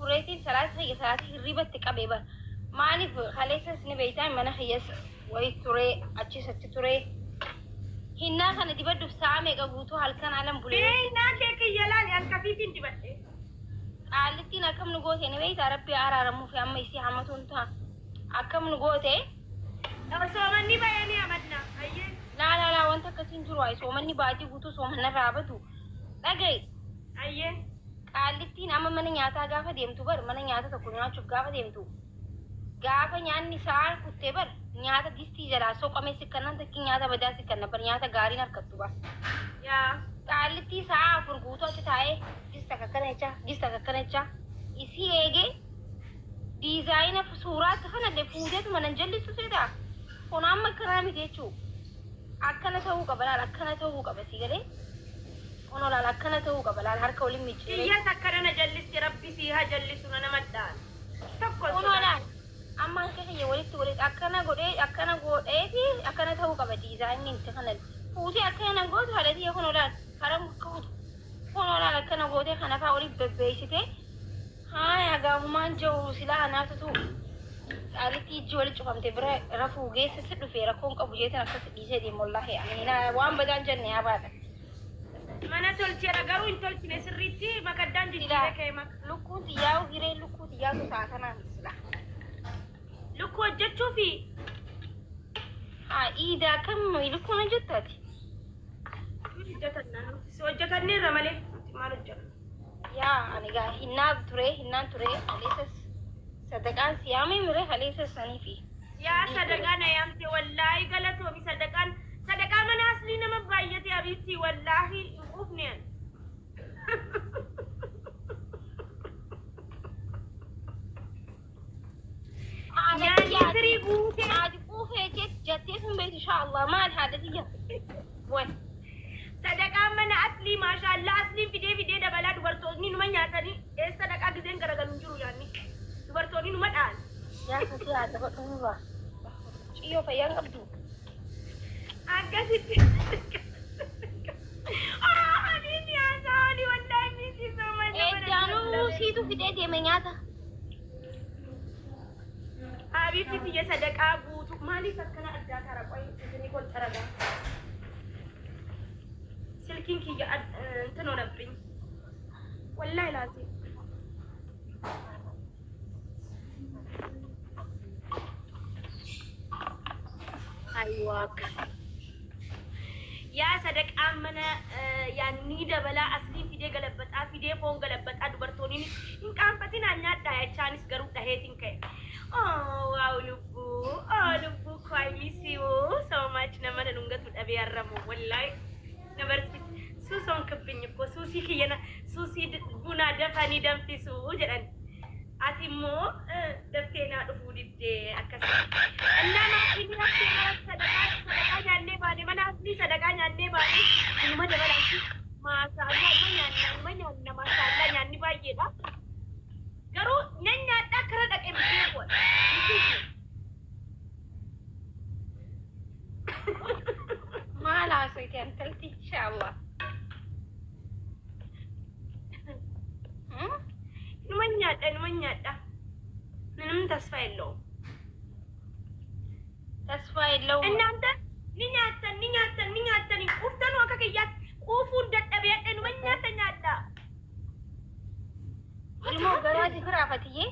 فريتي ثلاثة الريبة تكابيبا ماني خليس سنبيتان من خيس ويتوري أشي ستوري هنا كان دي بدو سامي قبوتو هالكان على بولي ناكي كي يلالي الكفيفين دي بدي قالتي نكم نقوتي نبيت ربي أرارمو في أما يسي حمتون تا أكم نقوتي سومني بياني أمدنا أيه لا وانت كسين جرواي سومني باجي بوتو سومنا رابطو لقي أيه قالتي نعم من نياتا غافة ديمتو بر من نياتا تكونيا شوف غافة ديمتو غافة نيان نسار كتبر نياتا ديستي جرا سو قمي سكنا تكي نياتا بدا سكنا پر نياتا غاري نركتو با يا قالتي ساعة فرغوتو چتاي جستا ككنچا इसी एगे design of सूरत है ना दे पूजे तो मनंजली सुसेदा कोनाम मकरा में देचू अक्कना तो का बला अक्कना तो का बसी गले ono la lakkana ta'uu qaba laal harka waliin miiciree iyya takkarana jallisti rabbi si haa jallisuna nama dhaan tokko ono la amma harka kiyya walitti akkana godheeti akkana ta'uu qaba diizaayiniin itti kana fuutee akkana gootu haadhatii kun olaal karam kuutu kun olaal akkana gootee kana fa'aa walitti bebbeessitee haaya gaafumaan jiru silaa anaafatu alitti ijji walitti cufamte bira rafuu geessatti dhufee rakkoon qabu jeetan akkasi dhiisee deemu wallaahi amina waan badaan jenne yaa baadha mana tolchera garuu hin tolchine sirriitti makaddaan jijjiiree ka'e maka lukkuun xiyyaa'u hiree lukkuu xiyyaatu saatanaan sila lukkuu hojjechuufi haa iidaa kam lukkuun hojjettaati hojjetanneerra malee maal hojjeta yaa ani gaa hinnaan ture haleessas sadaqaan siyaamee mire haleessas saniifi yaa sadaqaan ayaamte wallaahi galatoomi sadaqaan mana asli nama baay'ate abitti wallaahi ufneen يعني تريبوك عادقوه جتيهم بيت إن شاء الله ما هذا دي وين صدقة من أصلي ما شاء الله أصلي في دي ده بلاد برتوني نما ياتني إيه صدقة جزين كرا نجرو يعني برتوني نما الآن يا سيدي هذا بقول شيء فيان أبدو أكاسيت حبيبي يا سعودي والله ميسي سوما جانو سيتو في دي منياتا حبيبتي تيجي صدقة بوتو مالي سكنا أدى ترى قوي تجني كل ترى ده سلكين كي تنو نبرين والله لازم أيوة يا صدق أمنا يعني دبلا أصلي في دي قلبت في دي فون قلبت أدبرتوني إن كان فتنا نيات ده chance قرو ده هيتين كي wow lubu I miss you so much nama nunga tu abi arramu wallahi nabar susong kepinyo ko susi kiyana susi guna dafani damti su jalan atimo daftena dufu didde akas annama ini sadaka nyanne bani mana asli sadaka nyanne bani ini mana balaki masalah nyanne masalah nyanne baye da garu nyanya takra dak embe ko ما لا سويتي أنتلتي إن شاء الله نمنيات نم تصفى اللو إن أنت نيات أفتن وكاكيات أفون دت أبيات نمنيات نياتا ilmu garaaji firaafatiyee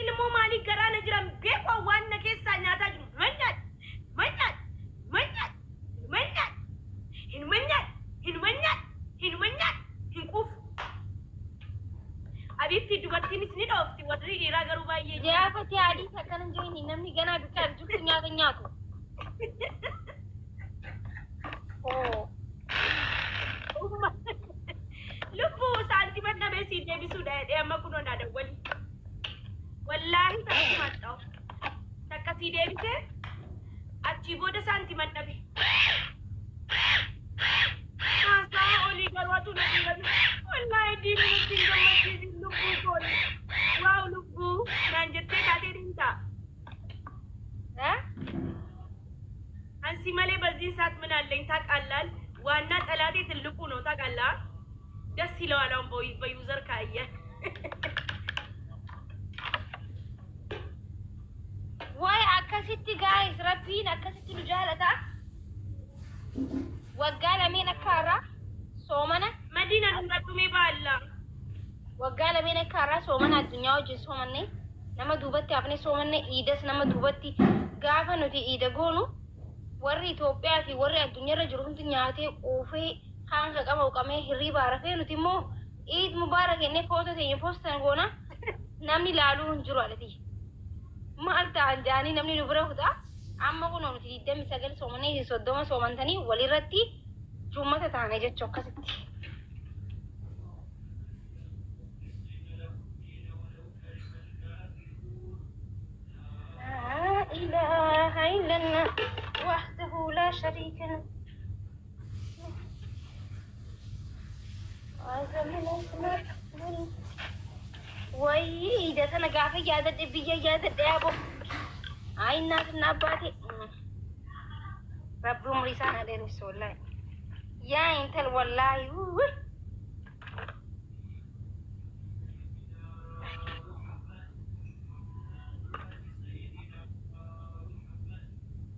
ilmu maali garaa jiran beekwa waan na keessaa nyaataa jiru hin quufu abiitti dubartiinis ni dhoofti warri dhiiraa garuu baay'ee jaafatee adii akkana hin jirin namni ganaa bikkaa jirtu nyaatu lubbu saantiman dhabee si deebisuudha jedhee amma kun onaa wali wallaahi takkatti maxxaa'u takka si deebisee achii booda saantiman dhabe haasaa olii garwaatu na dhiirame wallaahi diinni nutti hin gammachiisin lubbuu kooli waaw lubbuu naan jettee taatee dhiintaa አንሲ መሌ በዚህ ሰዓት ምን አለኝ ታውቃለህ? ዋና ጠላቴ ትልቁ ነው ታውቃለህ? ደስ ይለዋል አሁን በዩዘር ካየ ربين أكست نجالة وقال مين أكارا صومنا مدينة نقدمي بالله وقال مين أكارا صومنا الدنيا وجه صومني نما دوبتي أبني صومني إيدس نما دوبتي قافا نتي إيدا قونو وري توبيا في وري الدنيا رجلهم دنياتي وفي خانك كما وكما هري بارفي نتي مو إيد مبارك إني فوتو تيني فوستان قونا نامني لالو هنجرو على ما أنت عندي نامني نبره دا أما قلنا نتي دم سجل صومني صدوما صومنتني ولي رتي جمعة تاني جت شوكا ستي لا إله إلا الله وحده لا شريك له وي إذا أنا قاعدة جادة بيجي جادة يا أبو هاي الناس النباتي رب عمري سنة دين والله يا أنت والله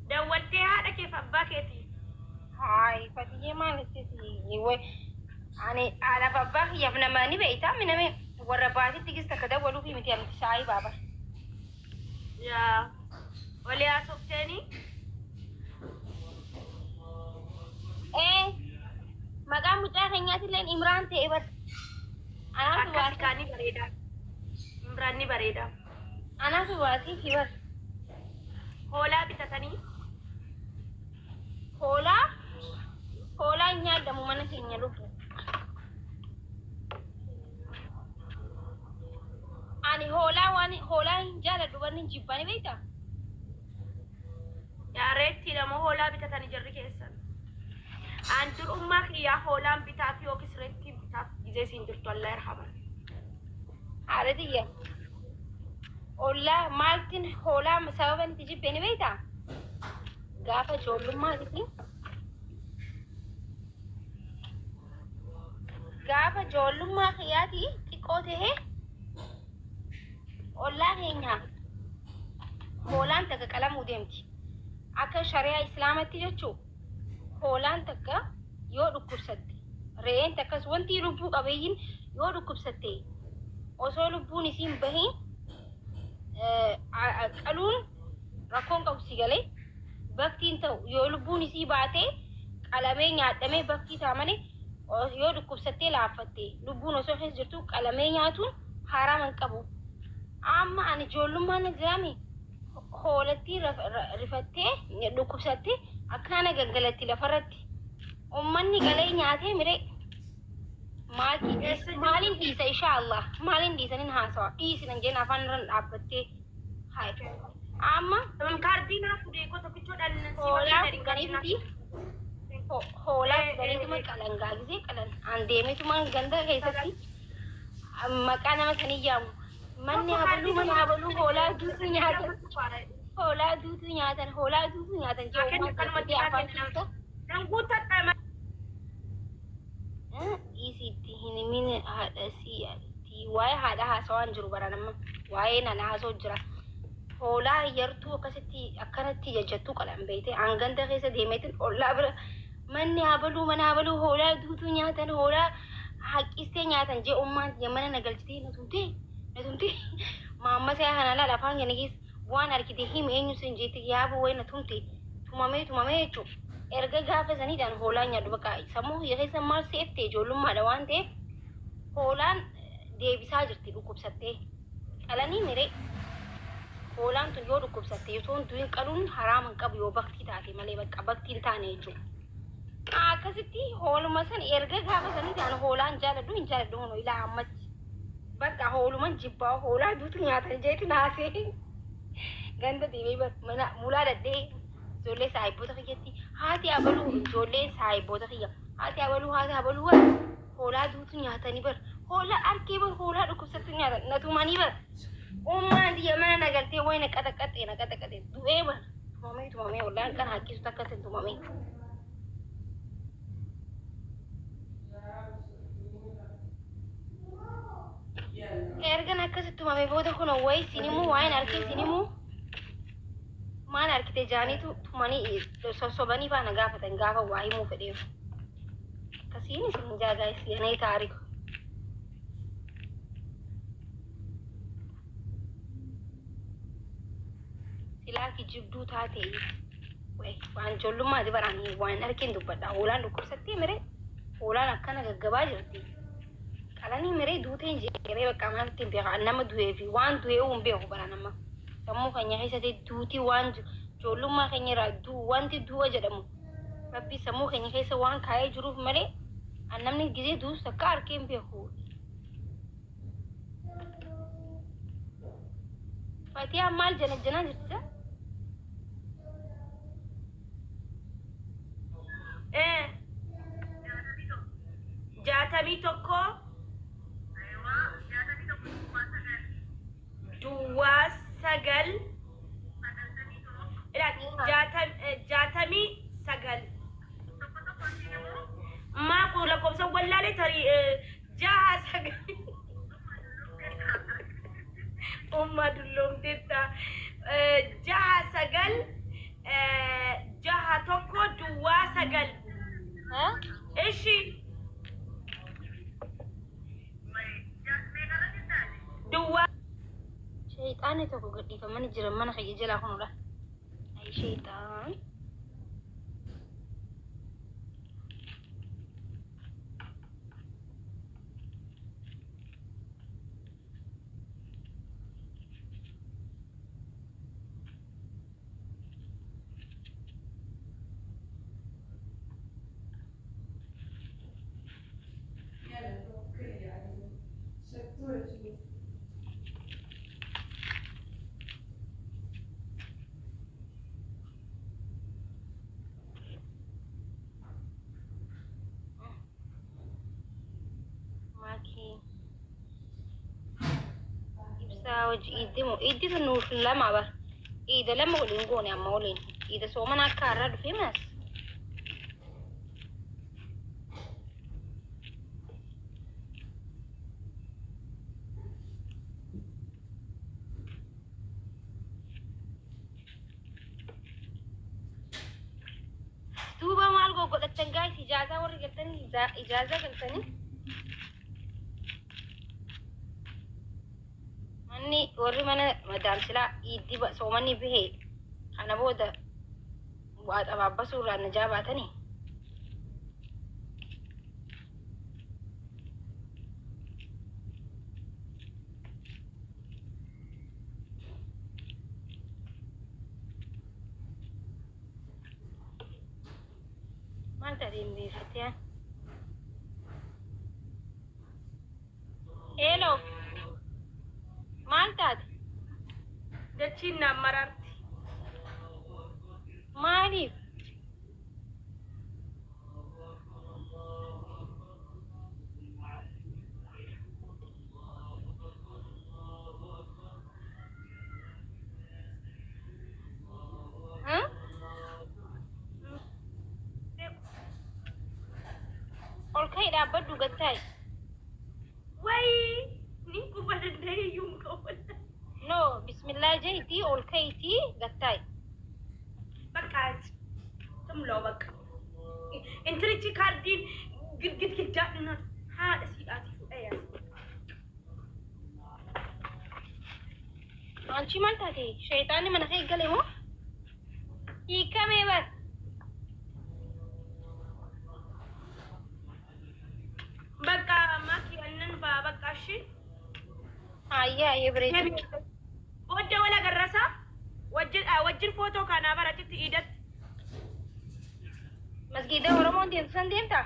دولتي هذا كيف أباكيتي هاي فتيجي ما نسيتي وي يعني على بابا يا ابن ماني بيتا من ورباتي تيجي كده ولو في 200 ساعي بابا يا ولي أصبتني إيه ما قام متاخنيات لين إمران تيبر أنا في واسي كاني بريدة إمراني بريدة أنا في واسي كبر هولا بتتني هولا إني أدمو من سيني لوكو أني هولا إن جالة دوبرني جيباني بيتا يا ريتي لما هولا بتتني جري كيسن أنتر أمك يا هولا بتافي وكسرتي بتاف إذا سندرت الله يرحمه عادية ولا مالتين هولا سببا تجيب بيني بيتا قافة جولو مالتين قافة جولو ما خياتي تقوته ولا هينها هولان تك كلام ودمتي أكا شريعة إسلامتي جتشو هولان تك يو ركوب ستي رين تك سوانتي ربو قبيين يو ركوب ستي وصو لبو نسيم بهين قالون ركون قوسي غلي بكتين تو يو لبو نسي باتي قلمين يعدمي بكتي تامني يو ركوب ستي لعفتي لبو نسو خيس جرتو قلمين يعتون حرام انقبو أما أنا جولو ما نجامي هولتي رفتي ركوب ستي أكانا غلطي لفرتي أمني غلي نياتي مري مالين ديسا إن شاء الله مالين ديسا ننهاسوا ديسا نجينا فنرن أبتي هاي أما من كاردينا فوديكو تكتشو دان هولا غنيتي هولا غنيتي ما كلام غازي كلام عندي ما غندا كيساتي مكانا ما سنيجام من هبلو هولا دوسو نياتن هولا دوسو نياتن جو ما كنتي أفان كيسا نغوتا isitti hinimine haadha si'atti waa'ee haadha haasawaan jiru baranama waa'ee nana haasoo jira hoolaa yartuu akkasitti akkanatti jajjattuu qalan beeyte hanganta keessa deemeetin ollaa bira manni habaluu mana habaluu hoolaa duutuu nyaatan hoolaa haqqistee nyaatan jee ummaan mana nagalchitee natumte maamma saa kana laala afaan kana keessa waan arkite him eenyu sin jeetti yaabu wayi natumte tumamee jechuudha. Erga gaafa saniidhaan hoolaan nyaadhu bakka sammuu keessa maal seeftee ijoollummaadha waan ta'eef hoolaan deebisaa jirti dhukkubsattee qalanii miree hoolaan tun yoo dhukkubsattee yoo du'in qaluun haraama hin qabu yoo baktii taate malee bakka baktiin taane jechuudha. Akkasitti hooluma san erga gaafa saniidhaan hoolaan jaaladhu hin jaaladhu hunoo ilaa ammatti bakka hooluman jibbaa hoolaa duutu nyaatan jeetu naasee ganda deemee mana mulaa daddee. Ijoollee saayiboota kiyyatti haati abaluu ijoollee saayiboota kiyya haati abaluu hoolaa duutu nyaatanii bar hoolaa arkee bar hoolaa dhukkubsattu nyaatan natumanii bar ummaan biyya mana nagaltee wayi naqaxaqaxee du'ee bar tumamee wallaan kan hakkisu takka sin tumamee. Ergan akkasitti tumamee booda kun wayi sinimuu wayin arkee sinimuu maal argite jaaniitu tumanii sossobanii faana gaafatan gaafa waa himuu fedheef akkasiin isin jaagaayis yanee taariku silaa kijibduu taatee waan ijoollummaati baraanii waan argin dubbadha hoolaan dhukkubsattee miree hoolaan akkana gaggabaa jirti qalanii miree duutee hin jeeree bakka maaltti hin beekaa nama du'ee fi waan du'ee hin beeku bara nama sammuu keenya keessatti duutii waan ijoollummaa keenya irraa wanti du'a jedhamu rabbi sammuu keenya keessa waan kaa'ee jiruuf malee namni gizee duus akka harkee hin beeku. Fatiyaan maal janaa jirti? Jaatamii tokko duwwaa sagal jaatamii sagal maafu lakkoofsa wallaalee tarii jaha sagal umma dulloomteetta jaha sagal jaha tokko duwwaa sagal ishi duwwaa shayxaanni tokko gadhiifamanii jiran mana kiyya jalaa kunudha. Ay shayxaan. Idi tu nuuf lama bar ida lama waliin goone amma waliin ida soomana akka har'a dhufee mas duuba maal godhatan gaayis ijaazaa warri galtanii ijaazaa galtanii Ani warri mana madam sila idi soomani bihe kana booda waa xabaabasuu irraa na jaabaatanii maal ta'een beefatee hello Maltat. Dachin na mararti. Mali. Huh? Okay, dapat juga tay. Wai. Ninku badandai yung kawal. No, bismillah jaiti ol kaiti gattai. Bakat. Tumlo bak. Intrichi kardin gid datna ha si ati fu ayas. Anchi man tadi, syaitan ni mana kaya gale mo? Ika mebat. Baka maki anan ba bakashi. Ayah berita. Wajah wala garrasa? Wajin foto kana bara titti idat. Masjid orang mau dia sendiri tak?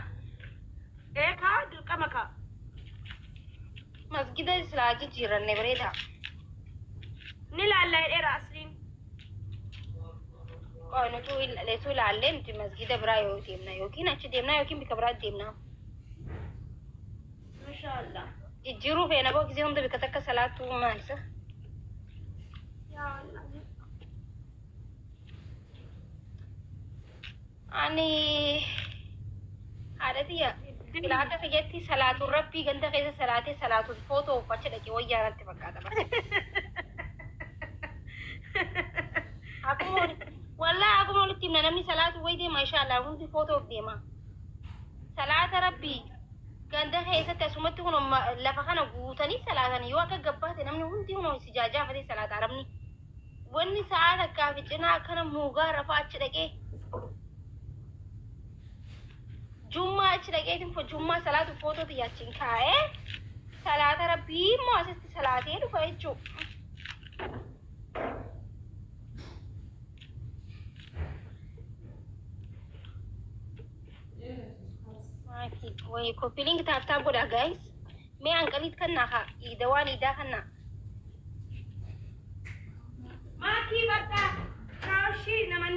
Ka kama ka. Masjid selagi jiran ne berita. Nila Allah era aslin. Oh, itu lesu lalem tu masjid berayo timna. Yoki nak timna yoki bika berat timna. Mashallah. Jiru fe na boki zihum da bika salatu mansa. Ya Allah. Ani ada dia. Bila ada kejati salatu Rabbi ganda kaya salatu foto baca lagi wajah nanti bakal ada. Aku mau nutti himna namni salaatu wayitee maashaallah hundi footoof deema. Salaata rabbii ganda keessatti asumatti kun lafa kana guutanii salaatanii yoo akka gabbaate namni hundi kun si jaajaafatee salaata arabni. Wanni sa'aata akkaa fi cinaa akkana muugaa rafaa achi dhaqee jummaa achi dhaqeetiin jummaa salaatu footoo yaachiin kaa'ee salaata rabbii immoo asitti salaatee dhufa jechuudha. Woi, kopi link tap tap boda guys. Me angkalit kan nak, ida wan ida kan nak.